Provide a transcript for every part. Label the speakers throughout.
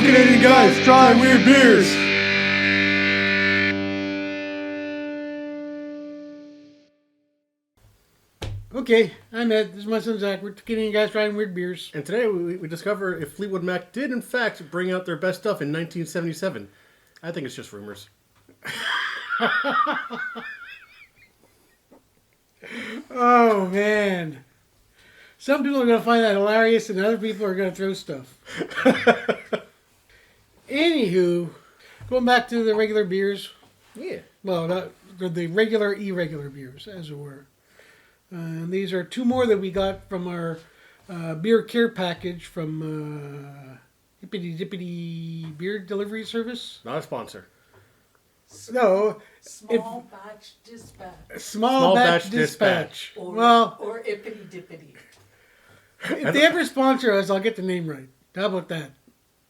Speaker 1: Canadian guys trying weird beers.
Speaker 2: Okay, I'm Ed. This is my son Zach. We're two Canadian guys trying weird beers.
Speaker 1: And today we discover if Fleetwood Mac did in fact bring out their best stuff in 1977. I think it's just rumors.
Speaker 2: Oh, man. Some people are going to find that hilarious and other people are going to throw stuff. Anywho, going back to the regular beers.
Speaker 1: Yeah.
Speaker 2: Well, not the regular, irregular beers, as it were. And these are two more that we got from our beer care package from Hippity Dippity Beer Delivery Service.
Speaker 1: Not a sponsor.
Speaker 2: No.
Speaker 3: Small batch dispatch.
Speaker 2: Small batch dispatch.
Speaker 3: Or ippity dippity.
Speaker 2: If they ever sponsor us, I'll get the name right. How about that?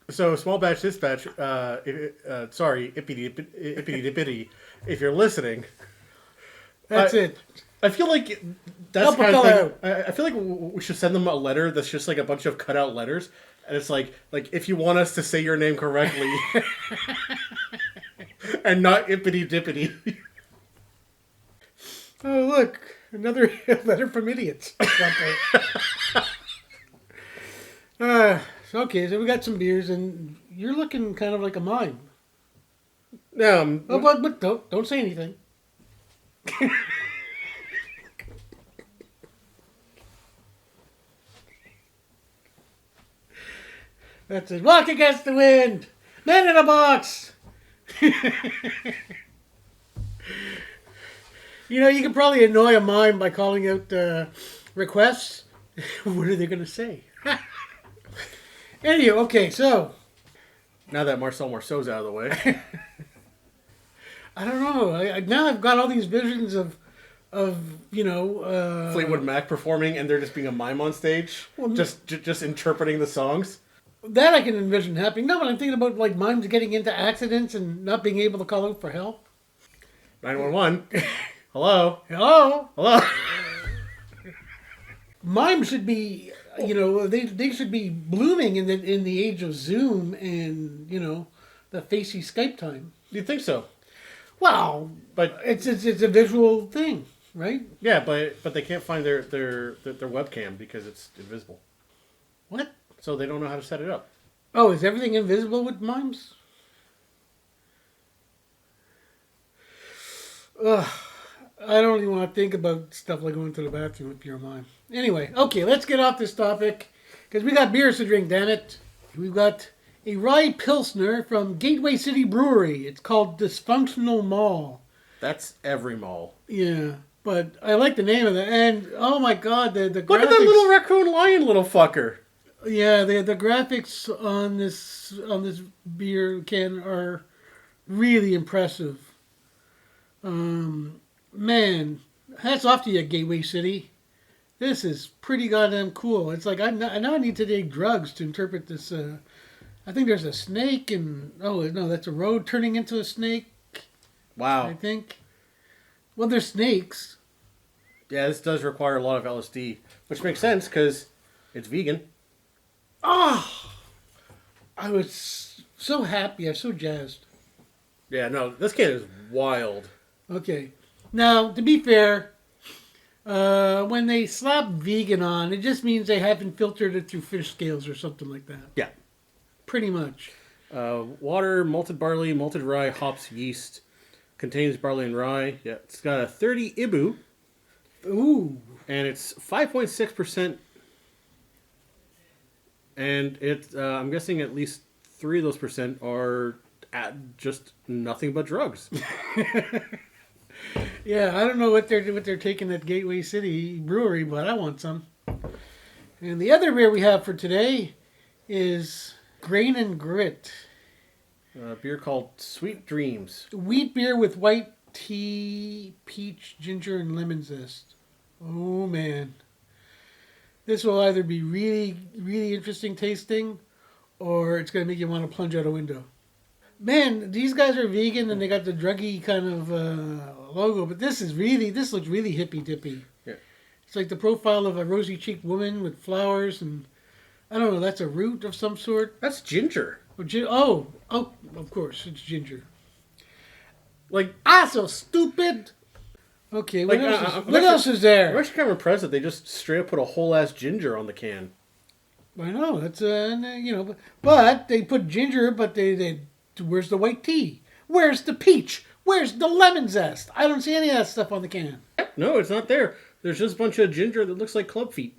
Speaker 1: So, Small Batch Dispatch, sorry, Ippity Dippity, if you're listening.
Speaker 2: That's it.
Speaker 1: I feel like that's
Speaker 2: Help
Speaker 1: the kind
Speaker 2: a
Speaker 1: of
Speaker 2: fellow
Speaker 1: thing. I feel like we should send them a letter that's just like a bunch of cutout letters, and it's like if you want us to say your name correctly, and not Ippity Dippity.
Speaker 2: Oh, look, another letter from idiots. Okay, so we got some beers, and you're looking kind of like a mime. But don't say anything. That's it. Walk against the wind. Man in a box. You know, you can probably annoy a mime by calling out requests. What are they going to say? Anyway, okay, so.
Speaker 1: Now that Marcel Marceau's out of the way.
Speaker 2: I don't know. Now I've got all these visions of
Speaker 1: Fleetwood Mac performing, and there just being a mime on stage, just interpreting the songs.
Speaker 2: That I can envision happening. No, but I'm thinking about like mimes getting into accidents and not being able to call out for help.
Speaker 1: 911. Hello.
Speaker 2: Hello.
Speaker 1: Hello.
Speaker 2: Mimes should be, they should be blooming in the age of Zoom and the facey Skype time.
Speaker 1: Do you think so?
Speaker 2: Well,
Speaker 1: but
Speaker 2: it's a visual thing, right?
Speaker 1: Yeah, but they can't find their webcam because it's invisible.
Speaker 2: What?
Speaker 1: So they don't know how to set it up.
Speaker 2: Oh, is everything invisible with mimes? Ugh, I don't even want to think about stuff like going to the bathroom if you're a mime. Anyway, okay, let's get off this topic because we got beers to drink, damn it. We've got a rye pilsner from Gateway City Brewery. It's called Dysfunctional Mall.
Speaker 1: That's every mall.
Speaker 2: Yeah, but I like the name of that. And oh my God, the graphics.
Speaker 1: Look at that little raccoon lion, little fucker.
Speaker 2: Yeah, the graphics on this beer can are really impressive. Man, hats off to you, Gateway City. This is pretty goddamn cool. It's like I need to take drugs to interpret this. I think there's a snake and no, that's a road turning into a snake.
Speaker 1: Wow.
Speaker 2: I think. Well, there's snakes.
Speaker 1: Yeah, this does require a lot of LSD, which makes sense because it's vegan.
Speaker 2: Oh, I was so happy. I was so jazzed.
Speaker 1: Yeah, no, this can is wild.
Speaker 2: Okay. Now, to be fair, when they slap vegan on, it just means they haven't filtered it through fish scales or something like that.
Speaker 1: Yeah.
Speaker 2: Pretty much.
Speaker 1: Water, malted barley, malted rye, hops, yeast. Contains barley and rye. Yeah, it's got a 30 IBU.
Speaker 2: Ooh.
Speaker 1: And it's 5.6%. And I'm guessing at least 3 of those percent are just nothing but drugs.
Speaker 2: Yeah, I don't know what they're taking at Gateway City Brewery, but I want some. And the other beer we have for today is Grain and Grit.
Speaker 1: A beer called Sweet Dreams.
Speaker 2: Wheat beer with white tea, peach, ginger, and lemon zest. Oh, man. This will either be really, really interesting tasting, or it's going to make you want to plunge out a window. Man, these guys are vegan and they got the druggy kind of logo, but this looks really hippy dippy.
Speaker 1: Yeah.
Speaker 2: It's like the profile of a rosy cheeked woman with flowers and I don't know. That's a root of some sort.
Speaker 1: That's ginger.
Speaker 2: Of course, it's ginger.
Speaker 1: Like,
Speaker 2: So stupid. Okay, what
Speaker 1: Like,
Speaker 2: else?
Speaker 1: I'm
Speaker 2: What
Speaker 1: actually-
Speaker 2: else is there?
Speaker 1: I'm actually kind of impressed that they just straight up put a whole ass ginger on the can.
Speaker 2: I know that's but they put ginger, but they where's the white tea? Where's the peach? Where's the lemon zest? I don't see any of that stuff on the can.
Speaker 1: No, it's not there. There's just a bunch of ginger that looks like club feet.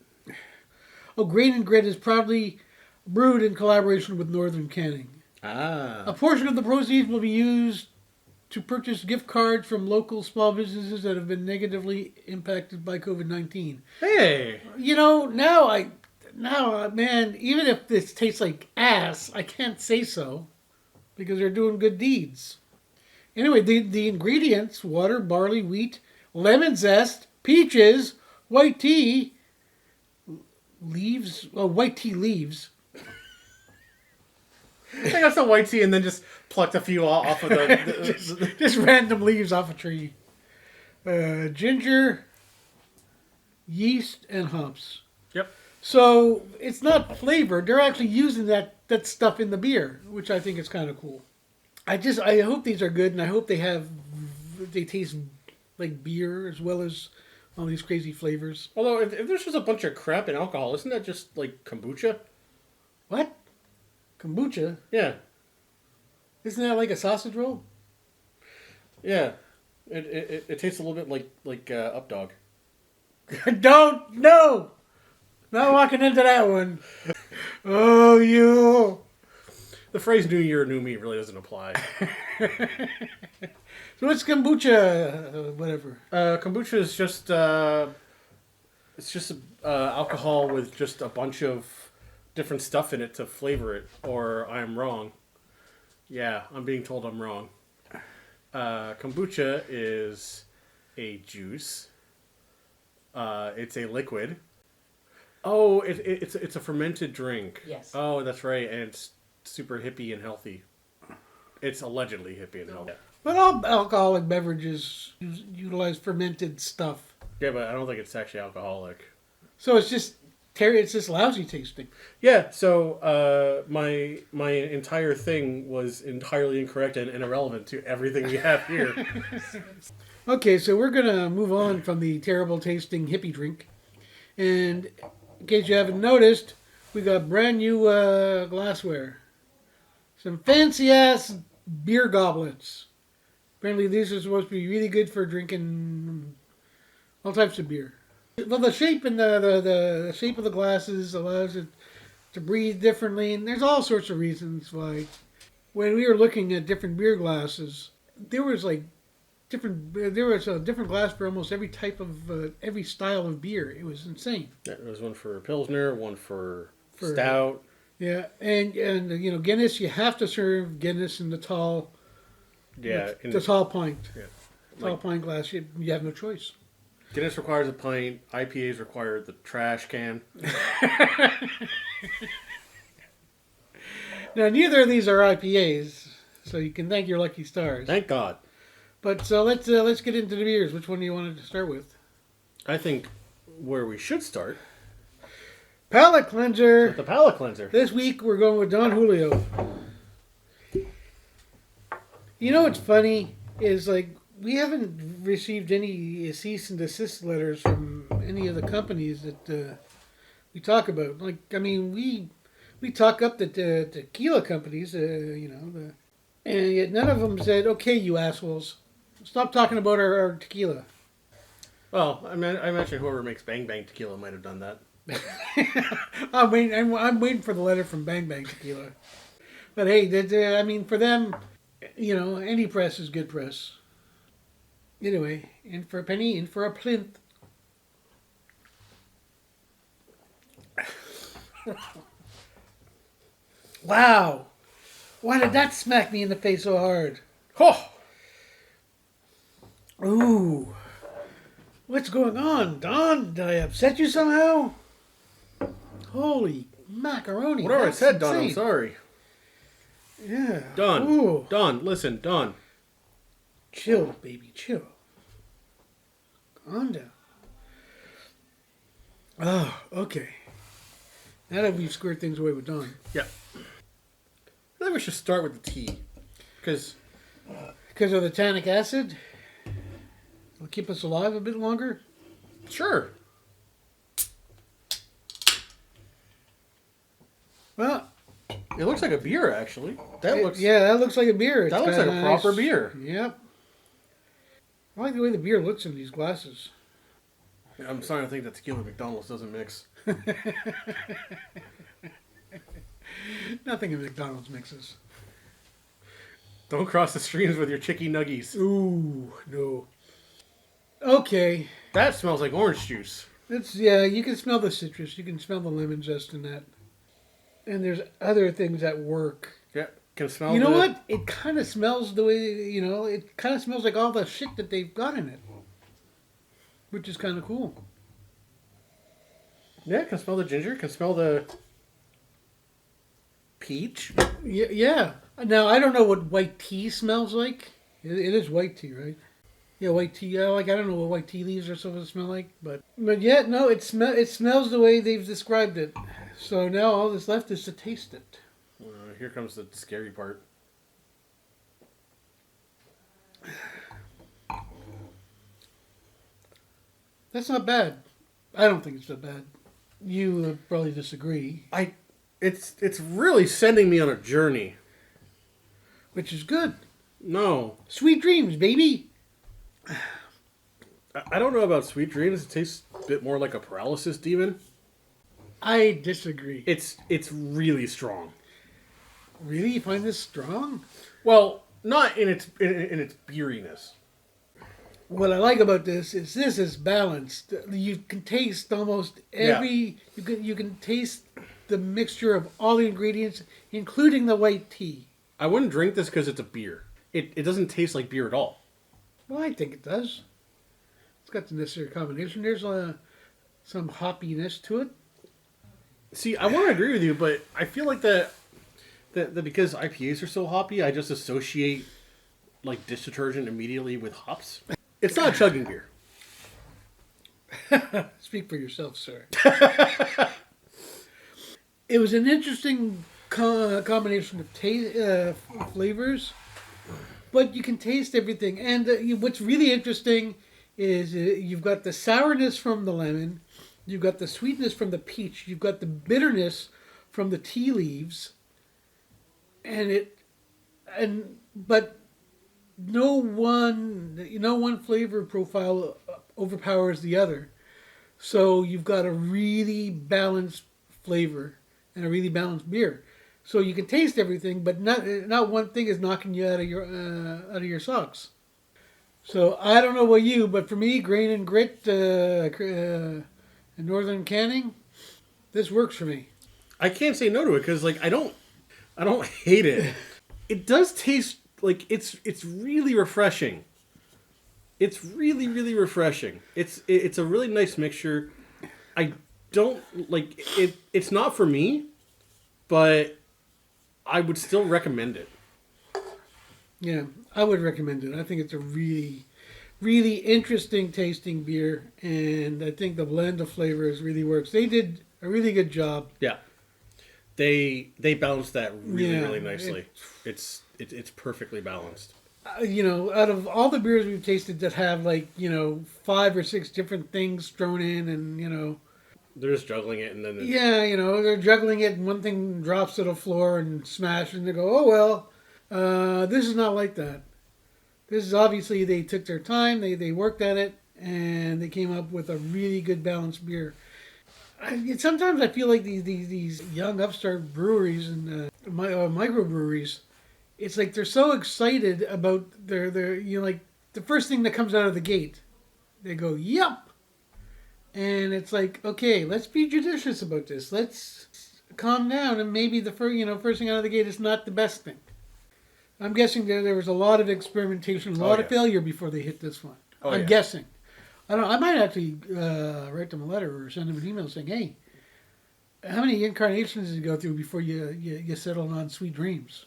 Speaker 2: Oh, Grain and Grit is proudly brewed in collaboration with Northern Canning. A
Speaker 1: Ah.
Speaker 2: portion of the proceeds will be used to purchase gift cards from local small businesses that have been negatively impacted by COVID-19.
Speaker 1: Hey.
Speaker 2: Man, even if this tastes like ass, I can't say so because they're doing good deeds. Anyway, the ingredients: water, barley, wheat, lemon zest, peaches, white tea leaves. Oh, white tea leaves.
Speaker 1: I got some white tea and then just plucked a few off of the
Speaker 2: Just random leaves off a tree. Ginger, yeast, and hops.
Speaker 1: Yep.
Speaker 2: So it's not flavored. They're actually using that stuff in the beer, which I think is kind of cool. I hope these are good, and I hope they taste like beer as well as all these crazy flavors.
Speaker 1: Although, if there's just a bunch of crap and alcohol, isn't that just like kombucha?
Speaker 2: What? Kombucha?
Speaker 1: Yeah.
Speaker 2: Isn't that like a sausage roll?
Speaker 1: Yeah. It tastes a little bit like Up Dog.
Speaker 2: Don't know. Not walking into that one. Oh, you.
Speaker 1: The phrase "New Year, New Me" really doesn't apply.
Speaker 2: So it's kombucha, whatever.
Speaker 1: Kombucha is just it's just alcohol with just a bunch of different stuff in it to flavor it. Or I'm wrong. Yeah, I'm being told I'm wrong. Kombucha is a juice. It's a liquid. Oh, it's a fermented drink.
Speaker 3: Yes.
Speaker 1: Oh, that's right, and it's super hippie and healthy. It's allegedly hippie and healthy.
Speaker 2: But all alcoholic beverages utilize fermented stuff.
Speaker 1: Yeah, but I don't think it's actually alcoholic.
Speaker 2: So it's just lousy tasting.
Speaker 1: Yeah, so my entire thing was entirely incorrect and irrelevant to everything we have here.
Speaker 2: Okay, so we're going to move on from the terrible tasting hippie drink. And in case you haven't noticed, we got brand new glassware. Some fancy ass beer goblets. Apparently these are supposed to be really good for drinking all types of beer. Well, the shape and the shape of the glasses allows it to breathe differently, and there's all sorts of reasons why. When we were looking at different beer glasses, there was a different glass for almost every type of every style of beer. It was insane.
Speaker 1: Yeah, there was one for pilsner, one for stout.
Speaker 2: Yeah, and Guinness, you have to serve Guinness in the tall.
Speaker 1: Yeah,
Speaker 2: the tall pint.
Speaker 1: Yeah.
Speaker 2: Tall pint glass. You have no choice.
Speaker 1: Guinness requires a pint. IPAs require the trash can.
Speaker 2: Now, neither of these are IPAs, so you can thank your lucky stars.
Speaker 1: Thank God.
Speaker 2: But so let's get into the beers. Which one do you want to start with?
Speaker 1: I think where we should start
Speaker 2: Palate cleanser.
Speaker 1: with the palate cleanser.
Speaker 2: This week we're going with Don Julio. You know what's funny is we haven't received any cease and desist letters from any of the companies that we talk about. We talk up the tequila companies, and yet none of them said, "Okay, you assholes, stop talking about our tequila."
Speaker 1: Well, I imagine whoever makes Bang Bang Tequila might have done that.
Speaker 2: I'm waiting for the letter from Bang Bang Tequila. But hey, for them, any press is good press. Anyway, in for a penny, in for a plinth. Wow. Why did that smack me in the face so hard?
Speaker 1: Oh!
Speaker 2: Ooh. What's going on, Don? Did I upset you somehow? Holy macaroni.
Speaker 1: Whatever I
Speaker 2: that's
Speaker 1: said, Don, I'm
Speaker 2: insane.
Speaker 1: sorry.
Speaker 2: Yeah.
Speaker 1: Don,
Speaker 2: Ooh.
Speaker 1: Don, listen, Don.
Speaker 2: Chill, baby, chill. Calm down. Oh, okay. Now that we've squared things away with Don.
Speaker 1: Yeah. feel like we should start with the tea. Because
Speaker 2: of the tannic acid? It'll keep us alive a bit longer?
Speaker 1: sure.
Speaker 2: Well,
Speaker 1: It looks like a beer, actually. That looks
Speaker 2: that looks like a beer.
Speaker 1: that
Speaker 2: It's
Speaker 1: looks
Speaker 2: got
Speaker 1: like a proper beer.
Speaker 2: Yep. I like the way the beer looks in these glasses.
Speaker 1: I'm starting to think that tequila McDonald's doesn't mix.
Speaker 2: Nothing in McDonald's mixes.
Speaker 1: Don't cross the streams with your chicky nuggies.
Speaker 2: Ooh, no. Okay.
Speaker 1: That smells like orange juice.
Speaker 2: You can smell the citrus. You can smell the lemon zest in that. And there's other things that work.
Speaker 1: Yeah, can smell.
Speaker 2: You know what? It kind of smells the way, it kind of smells like all the shit that they've got in it. Which is kind of cool.
Speaker 1: Yeah, can smell the ginger. Can smell the peach.
Speaker 2: Yeah. Now, I don't know what white tea smells like. It is white tea, right? Yeah, white tea. Yeah, I don't know what white tea leaves are supposed to smell like. But yeah, no, it smells the way they've described it. So now all that's left is to taste it.
Speaker 1: Here comes the scary part.
Speaker 2: That's not bad. I don't think it's that bad. You probably disagree,
Speaker 1: It's really sending me on a journey.
Speaker 2: which is good.
Speaker 1: No,
Speaker 2: Sweet dreams, baby.
Speaker 1: I don't know about sweet dreams. It tastes a bit more like a paralysis demon.
Speaker 2: I disagree.
Speaker 1: It's really strong.
Speaker 2: Really? You find this strong?
Speaker 1: Well, not in its beeriness.
Speaker 2: What I like about this is balanced. You can taste almost every. You can taste the mixture of all the ingredients, including the white tea.
Speaker 1: I wouldn't drink this because it's a beer. It doesn't taste like beer at all.
Speaker 2: Well, I think it does. It's got the necessary combination. There's some hoppiness to it.
Speaker 1: See, I want to agree with you, but I feel like that because IPAs are so hoppy, I just associate like dish detergent immediately with hops. It's not a chugging beer.
Speaker 2: Speak for yourself, sir. It was an interesting combination of flavors, but you can taste everything. And what's really interesting is you've got the sourness from the lemon, you've got the sweetness from the peach, you've got the bitterness from the tea leaves, but no one flavor profile overpowers the other. So you've got a really balanced flavor and a really balanced beer. So you can taste everything, but not one thing is knocking you out of your socks. So I don't know about you, but for me, grain and grit, and northern canning, this works for me.
Speaker 1: I can't say no to it because like I don't hate it. It does taste like it's really refreshing. It's really, really refreshing. It's a really nice mixture. I don't like it. It's not for me, but I would still recommend it.
Speaker 2: Yeah, I would recommend it. I think it's a really, really interesting tasting beer, and I think the blend of flavors really works. They did a really good job.
Speaker 1: Yeah, they balanced that really,
Speaker 2: Yeah,
Speaker 1: really nicely. It's perfectly balanced.
Speaker 2: Out of all the beers we've tasted that have 5 or 6 different things thrown in, and
Speaker 1: they're just juggling it, and then
Speaker 2: they're juggling it, and one thing drops to the floor and smash, and they go, oh well, this is not like that. This is obviously they took their time, they worked at it, and they came up with a really good balanced beer. Sometimes I feel like these young upstart breweries and microbreweries, it's like they're so excited about their the first thing that comes out of the gate, they go, yep. And it's like, okay, let's be judicious about this. Let's calm down, and maybe the first thing out of the gate is not the best thing. I'm guessing there was a lot of experimentation, a lot of failure before they hit this one. I'm guessing. I might actually write them a letter or send them an email saying, hey, how many incarnations did you go through before you settled on Sweet Dreams?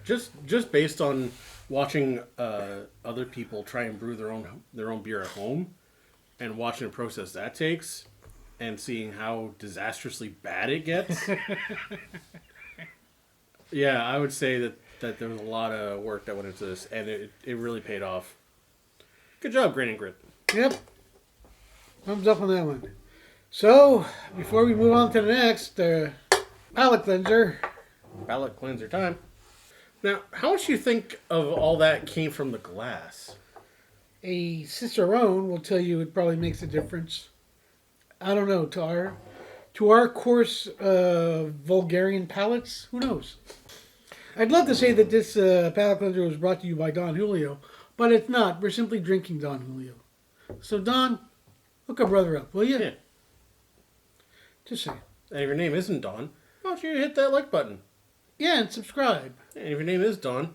Speaker 1: Just based on watching other people try and brew their own beer at home, and watching the process that takes, and seeing how disastrously bad it gets, Yeah, I would say that there was a lot of work that went into this, and it really paid off. Good job, Grain and Grit.
Speaker 2: Yep. Thumbs up on that one. So, before we move on to the next, palate cleanser.
Speaker 1: Palate cleanser time. Now, how much do you think of all that came from the glass?
Speaker 2: A Cicerone will tell you it probably makes a difference. I don't know. To our coarse vulgarian palates, who knows? I'd love to say that this palate cleanser was brought to you by Don Julio, but it's not. We're simply drinking Don Julio. So, Don, hook a brother up, will you?
Speaker 1: Yeah.
Speaker 2: Just saying.
Speaker 1: And if your name isn't Don, why don't you hit that like button?
Speaker 2: Yeah, and subscribe.
Speaker 1: And if your name is Don,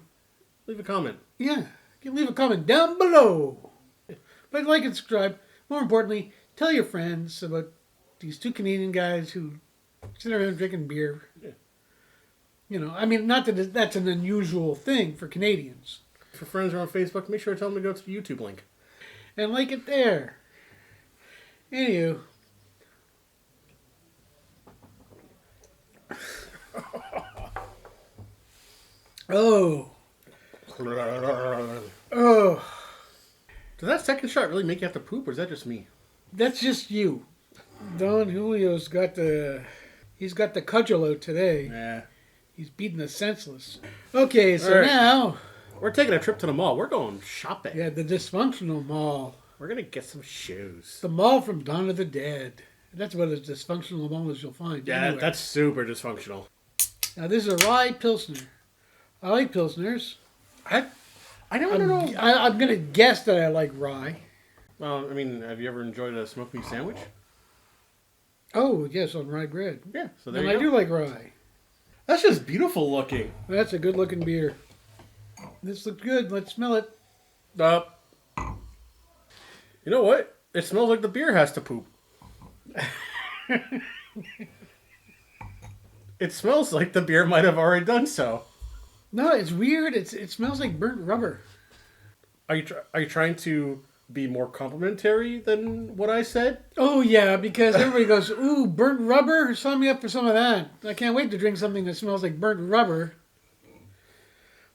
Speaker 1: leave a comment.
Speaker 2: Yeah, you can leave a comment down below. But like and subscribe. More importantly, tell your friends about these two Canadian guys who sit around drinking beer.
Speaker 1: Yeah.
Speaker 2: You know, I mean, not that that's an unusual thing for Canadians.
Speaker 1: If your friends are on Facebook, make sure to tell them to go to the YouTube link.
Speaker 2: And like it there. Anywho. Oh. Oh.
Speaker 1: Does that second shot really make you have to poop, or is that just me?
Speaker 2: That's just you. Don Julio's got he's got the cudgel out today.
Speaker 1: Yeah.
Speaker 2: He's beating us senseless. Okay, so
Speaker 1: All right.
Speaker 2: now,
Speaker 1: We're taking a trip to the mall. We're going shopping.
Speaker 2: yeah, the Dysfunctional Mall.
Speaker 1: We're going to get some shoes.
Speaker 2: The mall from Dawn of the Dead. That's about as dysfunctional a mall as you'll find.
Speaker 1: Yeah,
Speaker 2: anywhere.
Speaker 1: that's super dysfunctional.
Speaker 2: Now, this is a rye pilsner. I like pilsners.
Speaker 1: I don't know.
Speaker 2: I'm going to guess that I like rye.
Speaker 1: Well, I mean, have you ever enjoyed a smoked meat sandwich?
Speaker 2: Oh, yes, on rye bread.
Speaker 1: Yeah, so there
Speaker 2: And
Speaker 1: you
Speaker 2: I
Speaker 1: go.
Speaker 2: do like rye.
Speaker 1: That's just beautiful looking.
Speaker 2: That's a good-looking beer. This looks good. Let's smell it.
Speaker 1: You know what? It smells like the beer has to poop. It smells like the beer might have already done so.
Speaker 2: No, it's weird. It smells like burnt rubber.
Speaker 1: Are you trying to be more complimentary than what I said?
Speaker 2: Oh, yeah, because everybody goes, ooh, burnt rubber? Sign me up for some of that. I can't wait to drink something that smells like burnt rubber.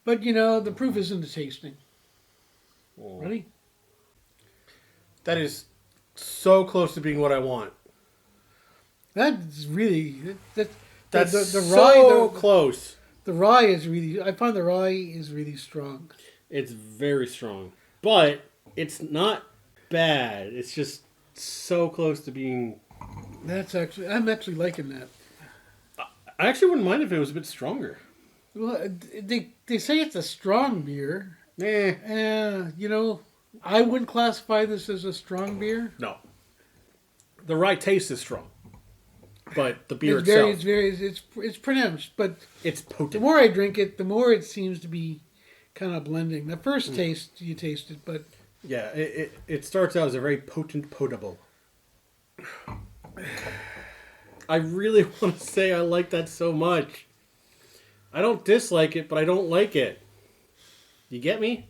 Speaker 2: But, you know, the proof is in the tasting. Ready?
Speaker 1: That is so close to being what I want.
Speaker 2: That's really...
Speaker 1: That's
Speaker 2: the
Speaker 1: so
Speaker 2: rye,
Speaker 1: close.
Speaker 2: The rye is really... I find the rye is really strong.
Speaker 1: It's very strong. But it's not bad. It's just so close to being...
Speaker 2: I'm actually liking that.
Speaker 1: I actually wouldn't mind if it was a bit stronger.
Speaker 2: Well, they say it's a strong beer.
Speaker 1: Eh.
Speaker 2: You know, I wouldn't classify this as a strong beer.
Speaker 1: No. The rye taste is strong. But the beer itself...
Speaker 2: It's pronounced, but
Speaker 1: it's
Speaker 2: the
Speaker 1: potent.
Speaker 2: more I drink it, the more it seems to be kind of blending. The first taste, you taste it, but...
Speaker 1: Yeah, it starts out as a very potent potable. I really want to say I like that so much. I don't dislike it, but I don't like it. You get me?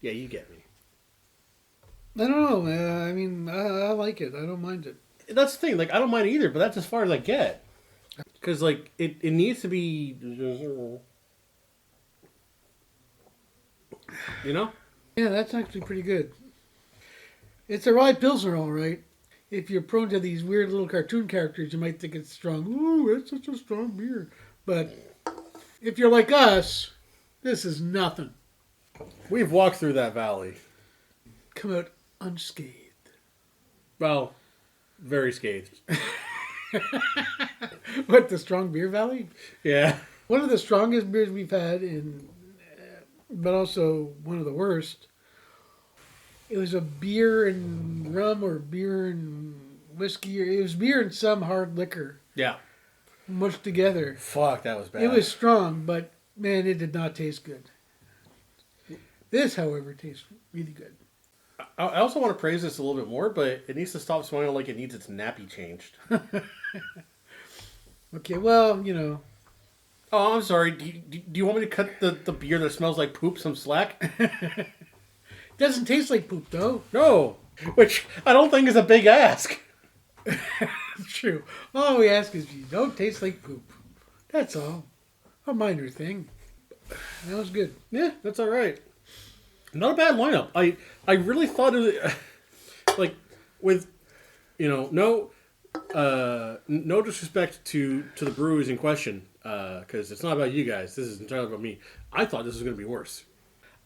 Speaker 1: Yeah, you get me.
Speaker 2: I don't know. I mean, I like it. I don't mind it.
Speaker 1: That's the thing. Like, I don't mind either, but that's as far as I get. Because, like, it needs to be... You know?
Speaker 2: Yeah, that's actually pretty good. It's a rye pilsner, all right. If you're prone to these weird little cartoon characters, you might think it's strong. Ooh, it's such a strong beer. But if you're like us, this is nothing.
Speaker 1: We've walked through that valley.
Speaker 2: Come out unscathed.
Speaker 1: Well, very scathed.
Speaker 2: What, the Strong Beer Valley?
Speaker 1: Yeah.
Speaker 2: One of the strongest beers we've had, but also one of the worst. It was a beer and rum or beer and whiskey. It was beer and some hard liquor
Speaker 1: Yeah.
Speaker 2: mushed together.
Speaker 1: Fuck, that was bad.
Speaker 2: It was strong, but man, it did not taste good. This, however, tastes really good.
Speaker 1: I also want to praise this a little bit more, but it needs to stop smelling like it needs its nappy changed.
Speaker 2: Okay, well, you know.
Speaker 1: Oh, I'm sorry. Do you want me to cut the beer that smells like poop some slack?
Speaker 2: Doesn't taste like poop, though.
Speaker 1: No. Which I don't think is a big ask.
Speaker 2: True. All we ask is you don't taste like poop. That's all. a minor thing. That was good.
Speaker 1: Yeah, that's all right. Not a bad lineup. I really thought of it like with no disrespect to the breweries in question because it's not about you guys. This is entirely about me. I thought this was going to be worse.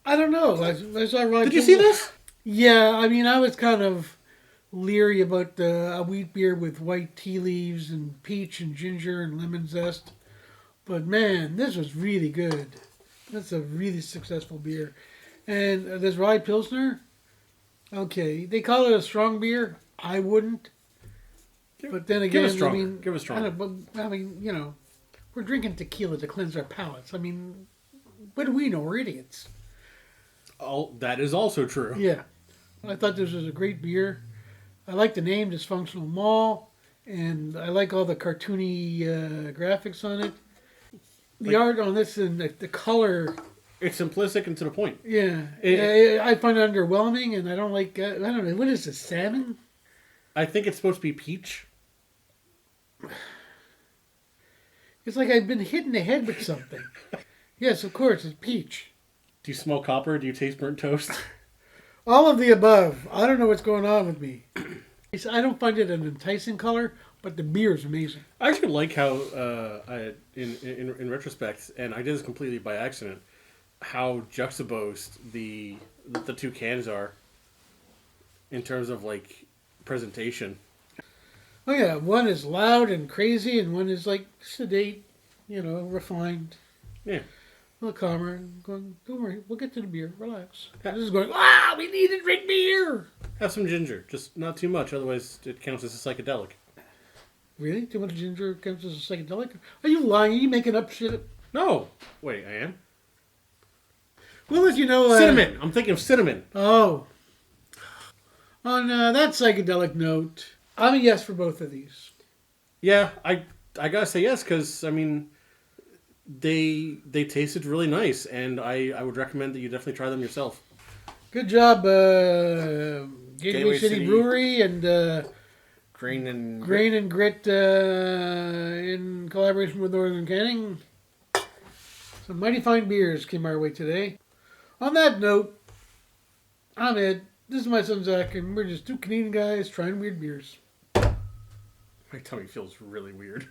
Speaker 2: I don't know. I saw Rod
Speaker 1: Did you see this?
Speaker 2: Yeah, I mean, I was kind of leery about a wheat beer with white tea leaves and peach and ginger and lemon zest. But man, this was really good. That's a really successful beer. And this rye pilsner, okay, they call it a strong beer. I wouldn't. But then again,
Speaker 1: Give it stronger.
Speaker 2: I mean,
Speaker 1: Give it stronger.
Speaker 2: we're drinking tequila to cleanse our palates. I mean, what do we know? We're idiots.
Speaker 1: Oh, that is also true.
Speaker 2: Yeah. I thought this was a great beer. I like the name, Dysfunctional Mall, and I like all the cartoony graphics on it. The art on this and the color,
Speaker 1: It's simplistic and to the point.
Speaker 2: yeah. I find it underwhelming, and I don't like, I don't know, what is this, salmon?
Speaker 1: I think it's supposed to be peach.
Speaker 2: It's like I've been hit in the head with something. Yes, of course, it's peach.
Speaker 1: Do you smell copper? Do you taste burnt toast?
Speaker 2: All of the above. I don't know what's going on with me. I don't find it an enticing color, but the beer is amazing.
Speaker 1: I actually like how, in retrospect, and I did this completely by accident, how juxtaposed the two cans are in terms of like presentation.
Speaker 2: Oh yeah, one is loud and crazy, and one is like sedate, refined,
Speaker 1: Yeah.
Speaker 2: a little calmer. Going, don't worry, we'll get to the beer. Relax.
Speaker 1: Yeah.
Speaker 2: This is going. We need to drink beer.
Speaker 1: Have some ginger, just not too much, otherwise it counts as a psychedelic.
Speaker 2: Really? Too much ginger counts as a psychedelic? Are you lying? Are you making up shit?
Speaker 1: No, wait, I am.
Speaker 2: We'll let you know.
Speaker 1: Cinnamon. I'm thinking of cinnamon.
Speaker 2: Oh. On that psychedelic note, I'm a yes for both of these.
Speaker 1: Yeah, I gotta say yes because I mean, they tasted really nice, and I would recommend that you definitely try them yourself.
Speaker 2: Good job, Gateway City Brewery and
Speaker 1: Grain and
Speaker 2: Grit in collaboration with Northern Canning. Some mighty fine beers came our way today. On that note, I'm Ed. This is my son Zach, and we're just two Canadian guys trying weird beers.
Speaker 1: My tummy feels really weird.